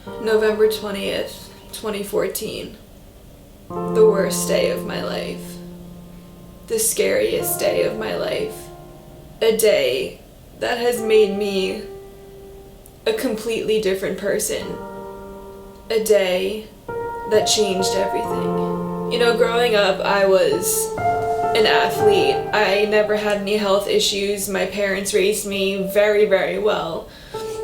November 20th, 2014. The worst day of my life. The scariest day of my life. A day that has made me a completely different person. A day that changed everything. You know, growing up, I was an athlete. I never had any health issues. My parents raised me very, very well.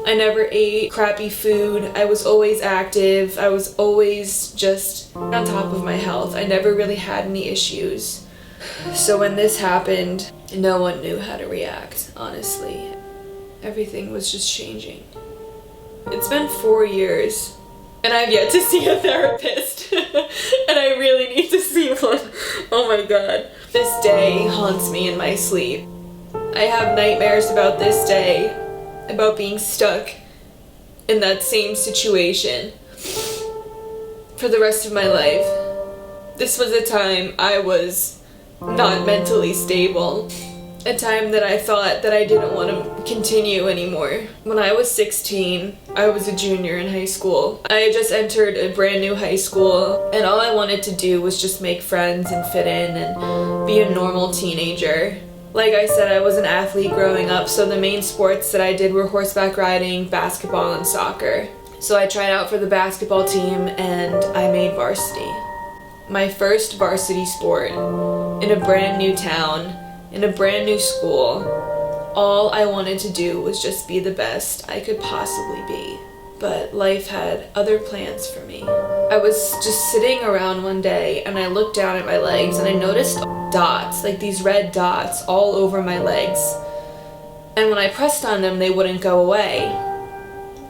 I never ate crappy food. I was always active. I was always just on top of my health. I never really had any issues. So when this happened, no one knew how to react, honestly. Everything was just changing. It's been 4 years, and I've yet to see a therapist. And I really need to see one. Oh my god. This day haunts me in my sleep. I have nightmares about this day, about being stuck in that same situation for the rest of my life. This was a time I was not mentally stable. A time that I thought that I didn't want to continue anymore. When I was 16, I was a junior in high school. I had just entered a brand new high school, and all I wanted to do was just make friends and fit in and be a normal teenager. Like I said, I was an athlete growing up, so the main sports that I did were horseback riding, basketball, and soccer. So I tried out for the basketball team, and I made varsity. My first varsity sport in a brand new town, in a brand new school. All I wanted to do was just be the best I could possibly be. But life had other plans for me. I was just sitting around one day and I looked down at my legs and I noticed dots, like these red dots all over my legs. And when I pressed on them, they wouldn't go away.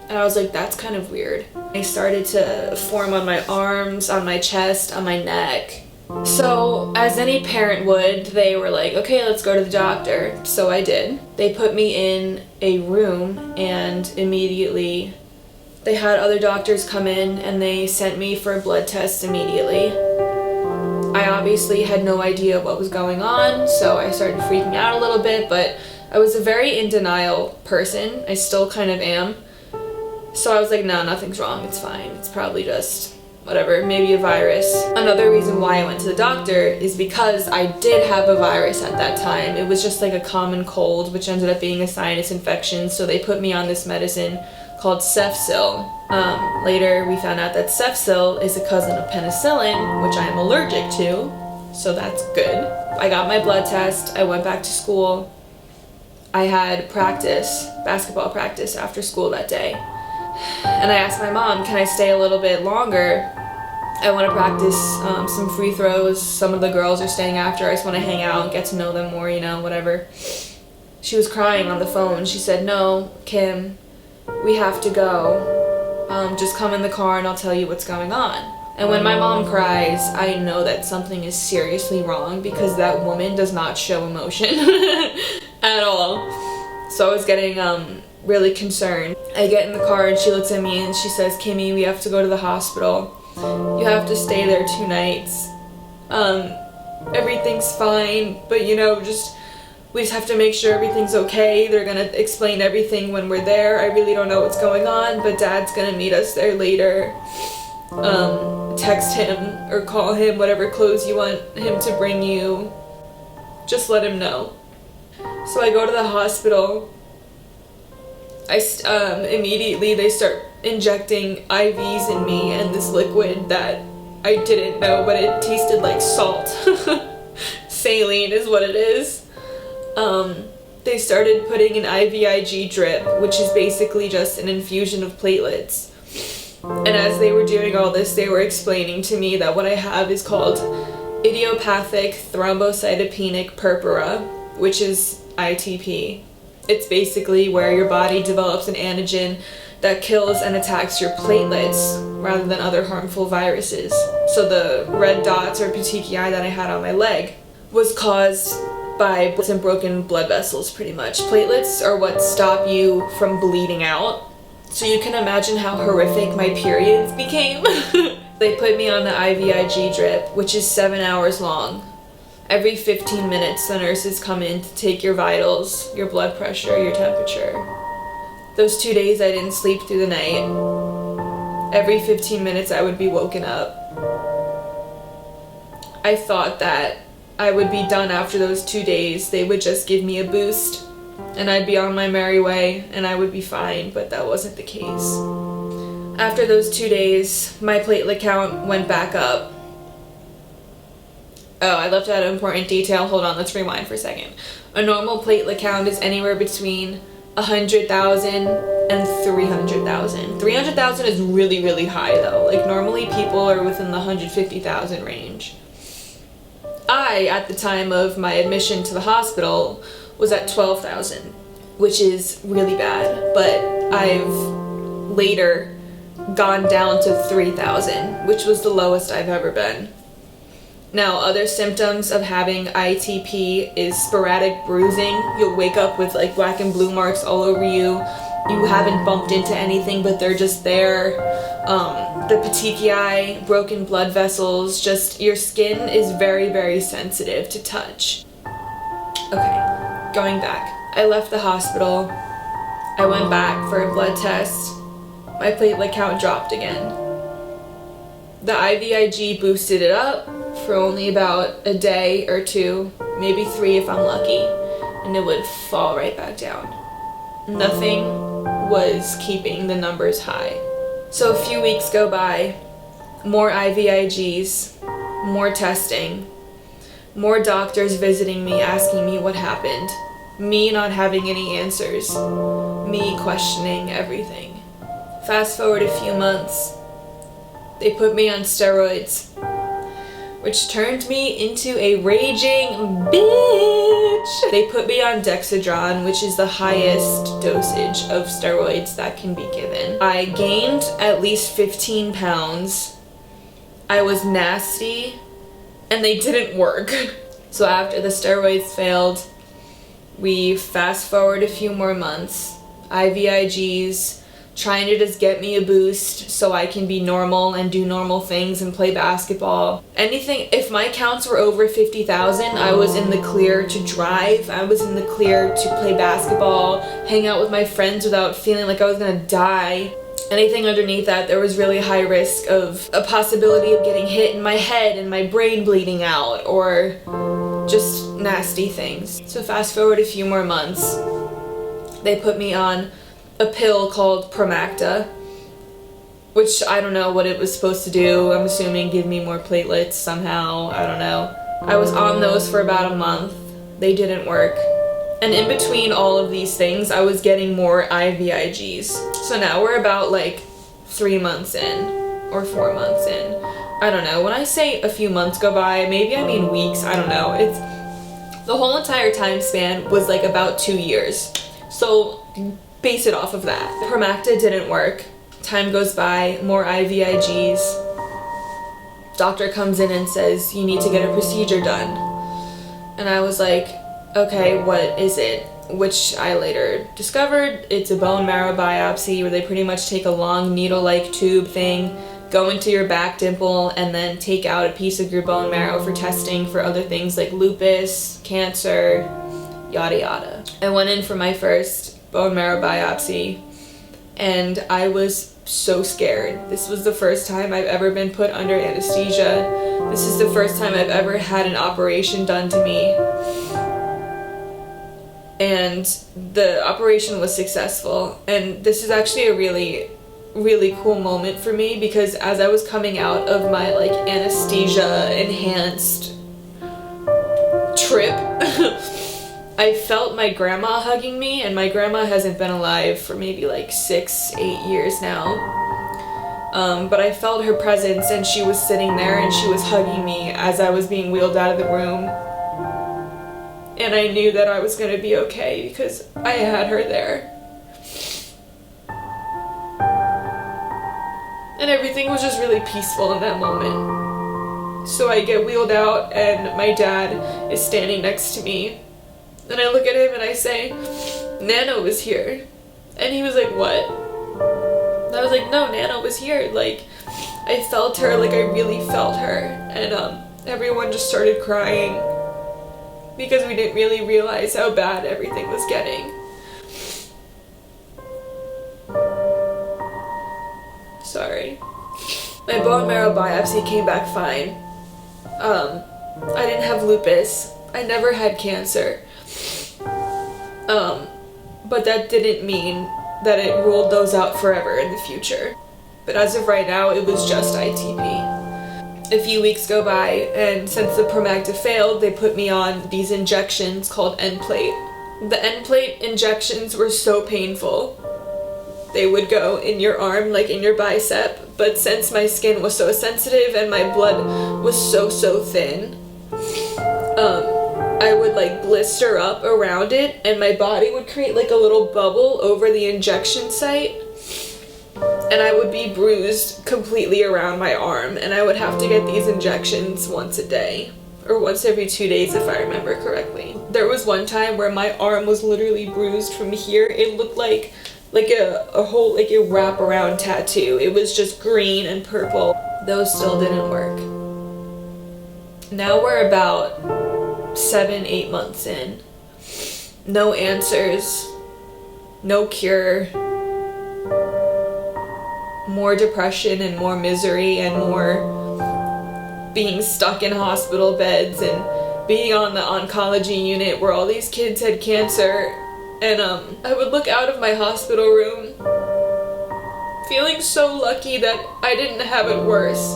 And I was like, that's kind of weird. They started to form on my arms, on my chest, on my neck. So, as any parent would, they were like, okay, let's go to the doctor. So I did. They put me in a room and immediately they had other doctors come in and they sent me for a blood test immediately. I obviously had no idea what was going on, so I started freaking out a little bit, but I was a very in denial person. I still kind of am. So I was like, no, nothing's wrong, it's fine. It's probably just whatever, maybe a virus. Another reason why I went to the doctor is because I did have a virus at that time. It was just like a common cold, which ended up being a sinus infection, so they put me on this medicine called Cefsil. Later we found out that Cefsil is a cousin of penicillin, which I am allergic to, so that's good. I got my blood test, I went back to school. I had practice, basketball practice after school that day. And I asked my mom, can I stay a little bit longer? I want to practice some free throws. Some of the girls are staying after. I just want to hang out and get to know them more, you know, whatever. She was crying on the phone. She said, no, Kim, we have to go. Just come in the car and I'll tell you what's going on. And when my mom cries, I know that something is seriously wrong because that woman does not show emotion at all. So I was getting really concerned. I get in the car and she looks at me and she says, Kimmy, we have to go to the hospital. You have to stay there 2 nights. Everything's fine, but you know, we just have to make sure everything's okay. They're gonna explain everything when we're there. I really don't know what's going on, but Dad's gonna meet us there later. Text him or call him, whatever clothes you want him to bring you. Just let him know. So I go to the hospital. Immediately they start injecting IVs in me and this liquid that I didn't know, but it tasted like salt. Saline is what it is. They started putting an IVIG Drip, which is basically just an infusion of platelets. And as they were doing all this, they were explaining to me that what I have is called idiopathic thrombocytopenic purpura, which is ITP. It's basically where your body develops an antigen that kills and attacks your platelets rather than other harmful viruses. So the red dots or petechiae that I had on my leg was caused by some broken blood vessels, pretty much. Platelets are what stop you from bleeding out. So you can imagine how horrific my periods became. They put me on the IVIG drip, which is 7 hours long. Every 15 minutes, the nurses come in to take your vitals, your blood pressure, your temperature. Those 2 days I didn't sleep through the night. Every 15 minutes I would be woken up. I thought that I would be done after those 2 days. They would just give me a boost and I'd be on my merry way and I would be fine, but that wasn't the case. After those 2 days, my platelet count went back up. Oh, I left out an important detail. Hold on, let's rewind for a second. A normal platelet count is anywhere between 100,000 and 300,000. 300,000 is really, really high though. Like normally people are within the 150,000 range. I, at the time of my admission to the hospital, was at 12,000, which is really bad, but I've later gone down to 3,000, which was the lowest I've ever been. Now, other symptoms of having ITP is sporadic bruising. You'll wake up with like black and blue marks all over you. You haven't bumped into anything, but they're just there. The petechiae, broken blood vessels, just your skin is very, very sensitive to touch. Okay, going back. I left the hospital. I went back for a blood test. My platelet count dropped again. The IVIG boosted it up for only about a day or two, maybe 3 if I'm lucky, and it would fall right back down. Nothing was keeping the numbers high. So a few weeks go by, more IVIGs, more testing, more doctors visiting me asking me what happened, me not having any answers, me questioning everything. Fast forward a few months, they put me on steroids, which turned me into a raging bitch. They put me on dexedrine, which is the highest dosage of steroids that can be given. I gained at least 15 pounds. I was nasty, and they didn't work. So after the steroids failed, we fast forward a few more months. IVIGs, trying to just get me a boost so I can be normal and do normal things and play basketball. Anything, if my counts were over 50,000, I was in the clear to drive. I was in the clear to play basketball, hang out with my friends without feeling like I was gonna die. Anything underneath that, there was really high risk of a possibility of getting hit in my head and my brain bleeding out, or just nasty things. So fast forward a few more months, they put me on a pill called Promacta, which I don't know what it was supposed to do. I'm assuming give me more platelets somehow, I don't know. I was on those for about a month. They didn't work. And in between all of these things, I was getting more IVIGs. So now we're about like 3 months in, or 4 months in. I don't know. When I say a few months go by, maybe I mean weeks, I don't know. It's the whole entire time span was like about 2 years. So base it off of that. Promacta didn't work. Time goes by, more IVIGs. Doctor comes in and says, you need to get a procedure done. And I was like, okay, what is it? Which I later discovered, it's a bone marrow biopsy where they pretty much take a long needle-like tube thing, go into your back dimple, and then take out a piece of your bone marrow for testing for other things like lupus, cancer, yada yada. I went in for my first bone marrow biopsy and I was so scared. This was the first time I've ever been put under anesthesia. This is the first time I've ever had an operation done to me. And the operation was successful. And this is actually a really, really cool moment for me because as I was coming out of my like anesthesia enhanced trip, I felt my grandma hugging me, and my grandma hasn't been alive for maybe like 6-8 years now. But I felt her presence and she was sitting there and she was hugging me as I was being wheeled out of the room. And I knew that I was gonna be okay because I had her there. And everything was just really peaceful in that moment. So I get wheeled out and my dad is standing next to me. And I look at him and I say, Nana was here. And he was like, what? And I was like, no, Nana was here. Like, I felt her, like I really felt her. And everyone just started crying because we didn't really realize how bad everything was getting. So sorry. My bone marrow biopsy came back fine. I didn't have lupus. I never had cancer. But that didn't mean that it ruled those out forever in the future. But as of right now, it was just ITP. A few weeks go by, and since the Promacta failed, they put me on these injections called end plate. The end plate injections were so painful. They would go in your arm, like in your bicep, but since my skin was so sensitive and my blood was so thin, I would like blister up around it, and my body would create like a little bubble over the injection site, and I would be bruised completely around my arm, and I would have to get these injections once a day, or once every 2 days if I remember correctly. There was one time where my arm was literally bruised from here. It looked like a whole, like a wraparound tattoo. It was just green and purple. Those still didn't work. Now we're about 7-8 months in. No answers, no cure, more depression and more misery and more being stuck in hospital beds and being on the oncology unit where all these kids had cancer. And I would look out of my hospital room feeling so lucky that I didn't have it worse.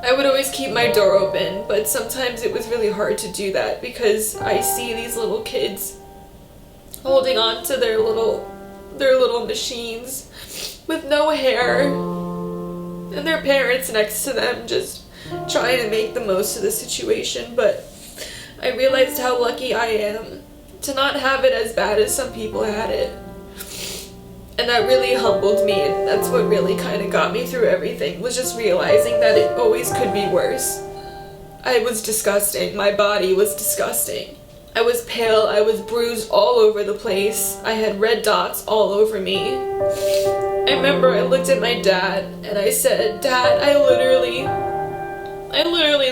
I would always keep my door open, but sometimes it was really hard to do that because I see these little kids holding on to their little machines with no hair, and their parents next to them just trying to make the most of the situation. But I realized how lucky I am to not have it as bad as some people had it. And that really humbled me, and that's what really kind of got me through everything, was just realizing that it always could be worse. I was disgusting. My body was disgusting. I was pale. I was bruised all over the place. I had red dots all over me. I remember I looked at my dad and I said, "Dad, I literally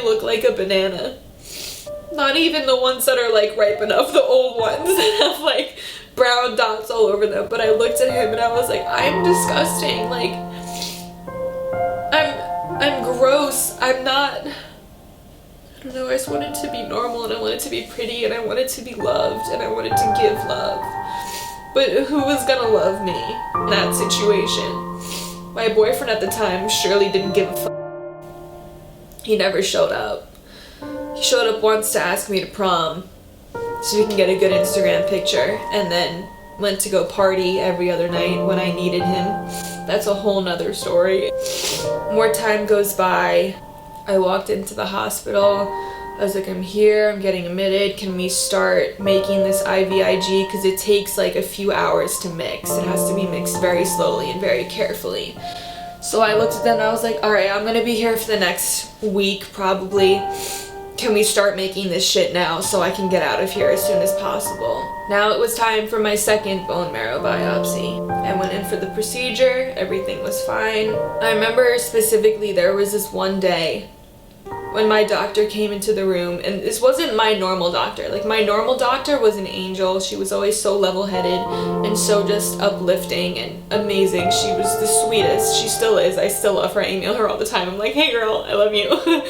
look like a banana." Not even the ones that are like ripe enough, the old ones that have like brown dots all over them. But I looked at him and I was like, I'm disgusting. Like, I'm gross. I'm not, I don't know, I just wanted to be normal, and I wanted to be pretty, and I wanted to be loved, and I wanted to give love. But who was gonna love me in that situation? My boyfriend at the time surely didn't give a fuck. He never showed up. He showed up once to ask me to prom so we can get a good Instagram picture, and then went to go party every other night when I needed him. That's a whole nother story. More time goes by. I walked into the hospital. I was like, I'm here, I'm getting admitted. Can we start making this IVIG? Because it takes like a few hours to mix. It has to be mixed very slowly and very carefully. So I looked at them and I was like, all right, I'm gonna be here for the next week probably. Can we start making this shit now so I can get out of here as soon as possible? Now it was time for my second bone marrow biopsy. I went in for the procedure, everything was fine. I remember specifically there was this one day when my doctor came into the room, and this wasn't my normal doctor. Like, my normal doctor was an angel. She was always so level-headed and so just uplifting and amazing. She was the sweetest. She still is. I still love her. I email her all the time. I'm like, hey girl, I love you.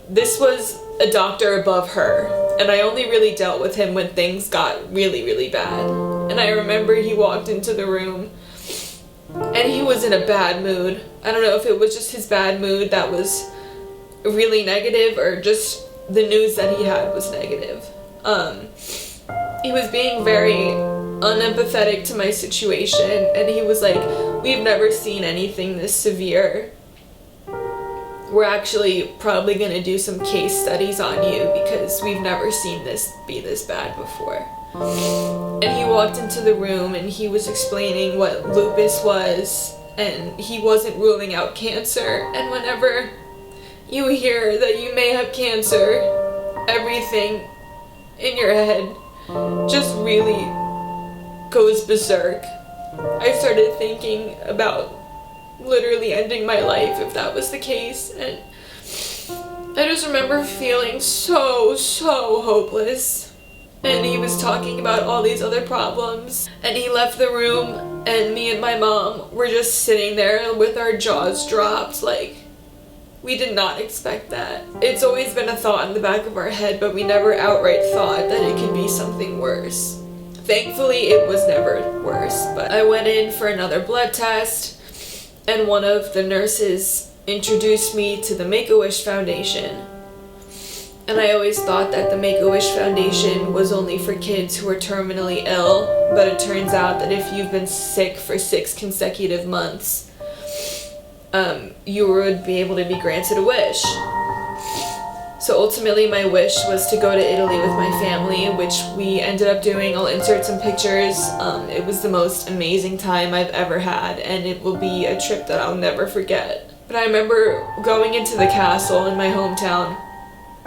This was a doctor above her, and I only really dealt with him when things got really, really bad. And I remember he walked into the room and he was in a bad mood. I don't know if it was just his bad mood that was really negative or just the news that he had was negative. He was being very unempathetic to my situation, and he was like, we've never seen anything this severe. We're actually probably going to do some case studies on you because we've never seen this be this bad before. And he walked into the room and he was explaining what lupus was, and he wasn't ruling out cancer. And whenever you hear that you may have cancer, everything in your head just really goes berserk. I started thinking about literally ending my life if that was the case, and I just remember feeling so hopeless. and he was talking about all these other problems, and he left the room, and me and my mom were just sitting there with our jaws dropped, like, we did not expect that. It's always been a thought in the back of our head, but we never outright thought that it could be something worse. Thankfully, it was never worse, but I went in for another blood test, and one of the nurses introduced me to the Make-A-Wish Foundation. And I always thought that the Make-A-Wish Foundation was only for kids who were terminally ill, but it turns out that if you've been sick for 6 consecutive months, you would be able to be granted a wish. So ultimately my wish was to go to Italy with my family, which we ended up doing. I'll insert some pictures. It was the most amazing time I've ever had, and it will be a trip that I'll never forget. But I remember going into the castle in my hometown,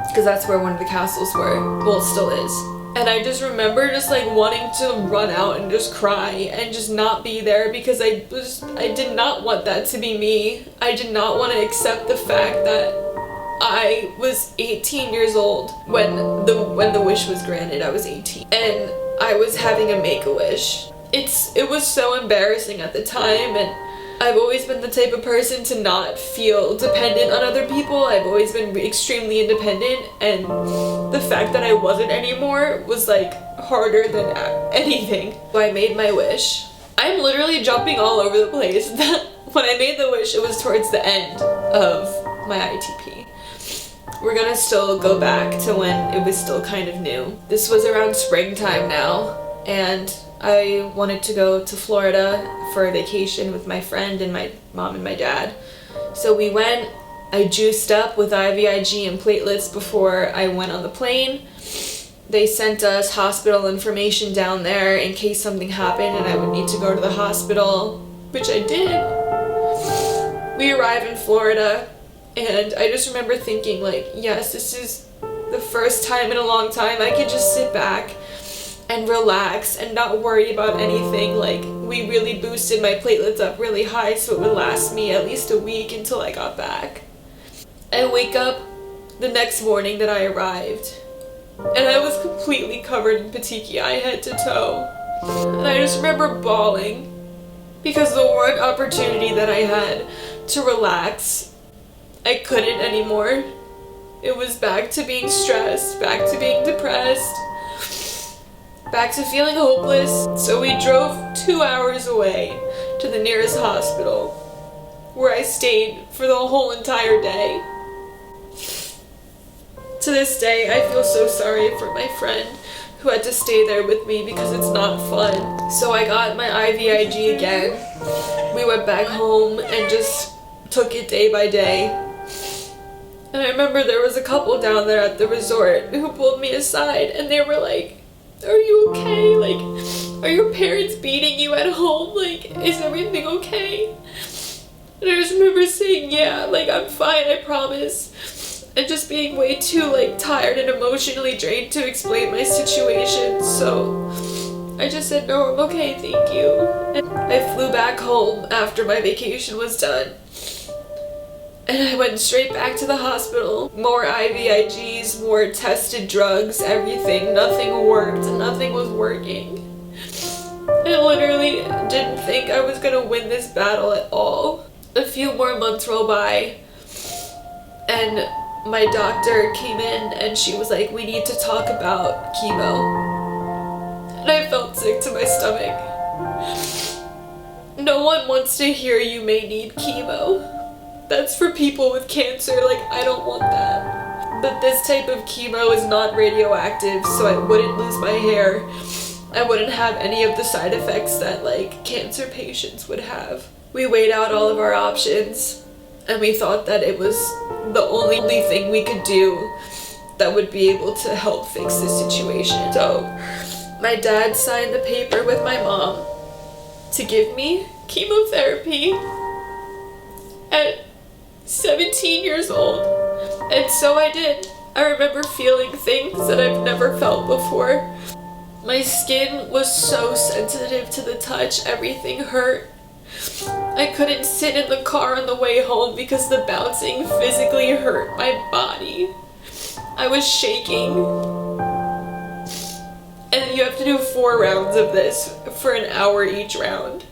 because that's where one of the castles were. Well, it still is. And I just remember just like wanting to run out and just cry and just not be there, because I did not want that to be me. I did not want to accept the fact that I was 18 years old when the wish was granted. I was 18 and I was having a Make-A-Wish. It was so embarrassing at the time, and I've always been the type of person to not feel dependent on other people. I've always been extremely independent, and the fact that I wasn't anymore was like harder than anything. So I made my wish. I'm literally jumping all over the place. When I made the wish, it was towards the end of my ITP. We're gonna still go back to when it was still kind of new. This was around springtime now, and I wanted to go to Florida for a vacation with my friend and my mom and my dad. So we went. I juiced up with IVIG and platelets before I went on the plane. They sent us hospital information down there in case something happened and I would need to go to the hospital, which I did. We arrived in Florida, and I just remember thinking, like, yes, this is the first time in a long time I could just sit back and relax and not worry about anything. Like, we really boosted my platelets up really high so it would last me at least a week until I got back. I wake up the next morning that I arrived, and I was completely covered in petechiae head to toe. And I just remember bawling, because the one opportunity that I had to relax, I couldn't anymore. It was back to being stressed, back to being depressed, back to feeling hopeless. So we drove 2 hours away to the nearest hospital, where I stayed for the whole entire day. To this day, I feel so sorry for my friend who had to stay there with me, because it's not fun. So I got my IVIG again. We went back home and just took it day by day. And I remember there was a couple down there at the resort who pulled me aside, and they were like, "Are you okay? Like, are your parents beating you at home? Like, is everything okay?" And I just remember saying, "Yeah, like, I'm fine, I promise." And just being way too, like, tired and emotionally drained to explain my situation. So I just said, "No, I'm okay, thank you." And I flew back home after my vacation was done. And I went straight back to the hospital. More IVIGs, more tested drugs, everything. Nothing worked. Nothing was working. I literally didn't think I was gonna win this battle at all. A few more months roll by, and my doctor came in and she was like, "We need to talk about chemo." And I felt sick to my stomach. No one wants to hear you may need chemo. That's for people with cancer. Like, I don't want that. But this type of chemo is not radioactive, so I wouldn't lose my hair. I wouldn't have any of the side effects that, like, cancer patients would have. We weighed out all of our options, and we thought that it was the only thing we could do that would be able to help fix this situation. So my dad signed the paper with my mom to give me chemotherapy at 17 years old. And so I did. I remember feeling things that I've never felt before. My skin was so sensitive to the touch, everything hurt. I couldn't sit in the car on the way home because the bouncing physically hurt my body. I was shaking. And you have to do 4 rounds of this for an hour each round.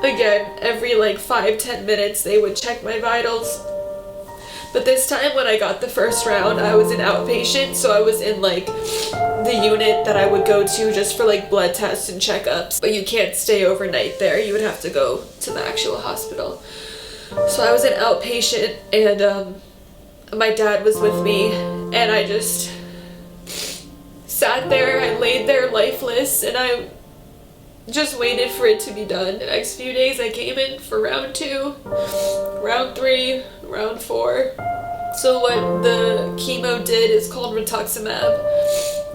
Again, every like 5-10 minutes they would check my vitals. But this time when I got the first round, I was an outpatient, so I was in like the unit that I would go to just for like blood tests and checkups. But you can't stay overnight there, you would have to go to the actual hospital. So I was an outpatient, and my dad was with me, and I just sat there, I laid there lifeless, and I just waited for it to be done. The next few days I came in for round 2, round 3, round 4. So what the chemo did is called rituximab.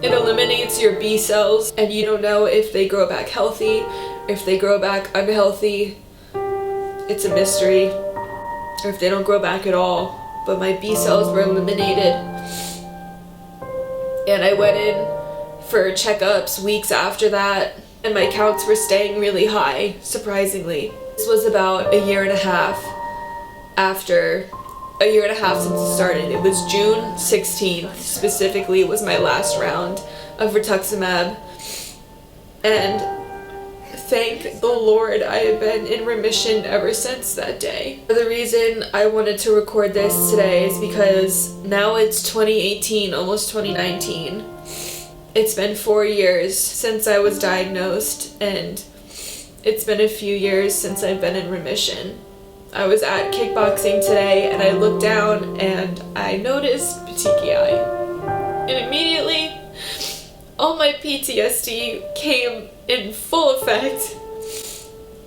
It eliminates your B cells, and you don't know if they grow back healthy, if they grow back unhealthy. It's a mystery. Or if they don't grow back at all. But my B cells were eliminated. And I went in for checkups weeks after that, and my counts were staying really high, surprisingly. This was about a year and a half since it started. It was June 16th, specifically, was my last round of rituximab. And thank the Lord, I have been in remission ever since that day. The reason I wanted to record this today is because now it's 2018, almost 2019. It's been 4 years since I was diagnosed, and it's been a few years since I've been in remission. I was at kickboxing today, and I looked down and I noticed petechiae. And immediately, all my PTSD came in full effect,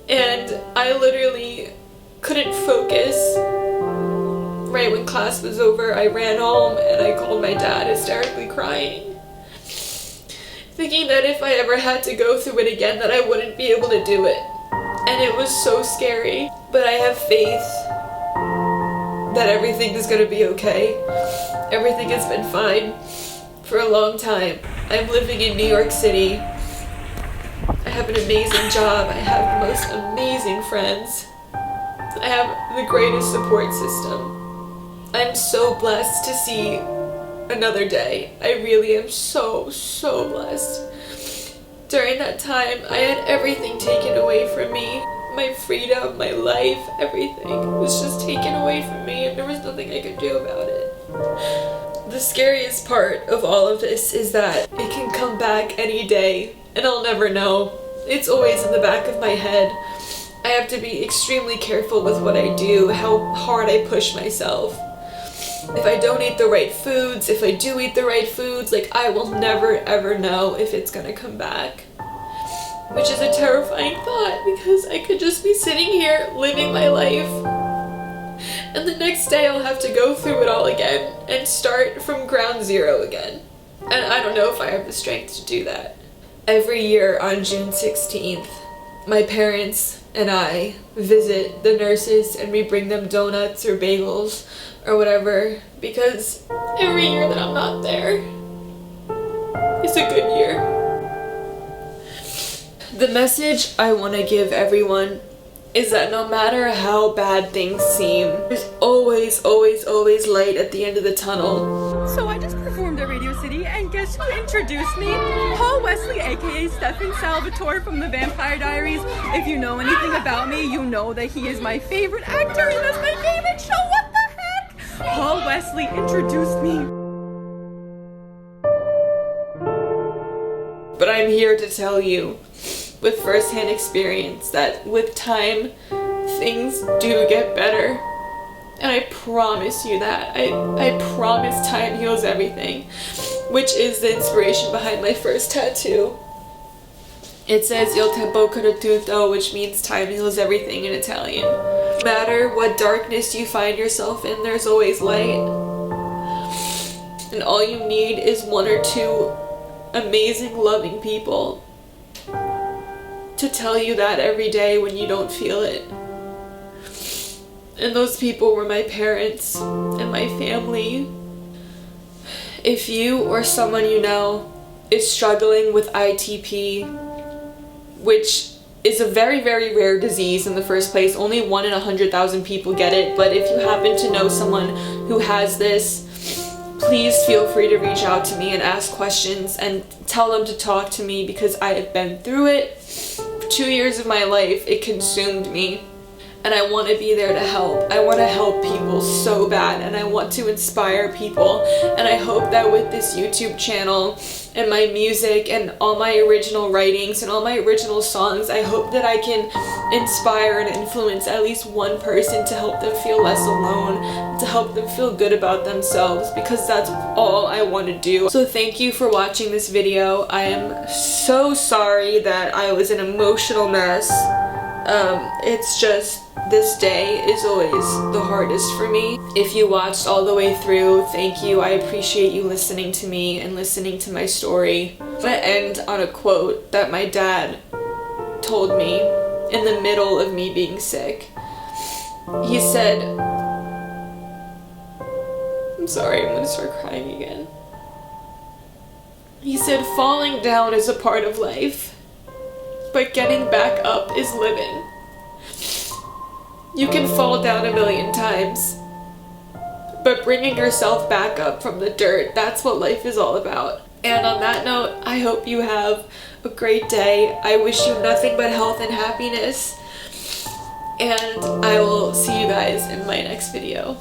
and I literally couldn't focus. Right when class was over, I ran home and I called my dad, hysterically crying, thinking that if I ever had to go through it again, that I wouldn't be able to do it. And it was so scary. But I have faith that everything is gonna be okay. Everything has been fine for a long time. I'm living in New York City. I have an amazing job. I have the most amazing friends. I have the greatest support system. I'm so blessed to see another day. I really am so blessed. During that time, I had everything taken away from me. My freedom, my life, everything was just taken away from me, and there was nothing I could do about it. The scariest part of all of this is that it can come back any day, and I'll never know. It's always in the back of my head. I have to be extremely careful with what I do, how hard I push myself. If I don't eat the right foods, if I do eat the right foods, like, I will never ever know if it's gonna come back. Which is a terrifying thought, because I could just be sitting here living my life, and the next day I'll have to go through it all again and start from ground zero again. And I don't know if I have the strength to do that. Every year on June 16th, my parents and I visit the nurses, and we bring them donuts or bagels or whatever, because every year that I'm not there is a good year. The message I want to give everyone is that no matter how bad things seem, there's always light at the end of the tunnel. So I just performed at Radio City, and guess who introduced me? Paul Wesley, aka Stefan Salvatore from The Vampire Diaries. If you know anything about me, you know that he is my favorite actor, and that's my favorite show. What the heck? Paul Wesley introduced me. But I'm here to tell you, with first-hand experience, that with time, things do get better. And I promise you that. I promise time heals everything, which is the inspiration behind my first tattoo. It says Il tempo cura tutto, which means time heals everything in Italian. No matter what darkness you find yourself in, there's always light. And all you need is 1 or 2 amazing, loving people to tell you that every day when you don't feel it. And those people were my parents and my family. If you or someone you know is struggling with ITP, which is a very rare disease in the first place, only 1 in 100,000 people get it, but if you happen to know someone who has this, please feel free to reach out to me and ask questions and tell them to talk to me, because I have been through it. For 2 years of my life, it consumed me. And I want to be there to help. I want to help people so bad, and I want to inspire people. And I hope that with this YouTube channel and my music and all my original writings and all my original songs, I hope that I can inspire and influence at least one person to help them feel less alone, to help them feel good about themselves, because that's all I want to do. So thank you for watching this video. I am so sorry that I was an emotional mess. It's just, this day is always the hardest for me. If you watched all the way through, thank you. I appreciate you listening to me and listening to my story. I'm gonna end on a quote that my dad told me in the middle of me being sick. He said, I'm sorry, I'm gonna start crying again. He said, falling down is a part of life, but getting back up is living. You can fall down 1,000,000 times, but bringing yourself back up from the dirt, that's what life is all about. And on that note, I hope you have a great day. I wish you nothing but health and happiness, and I will see you guys in my next video.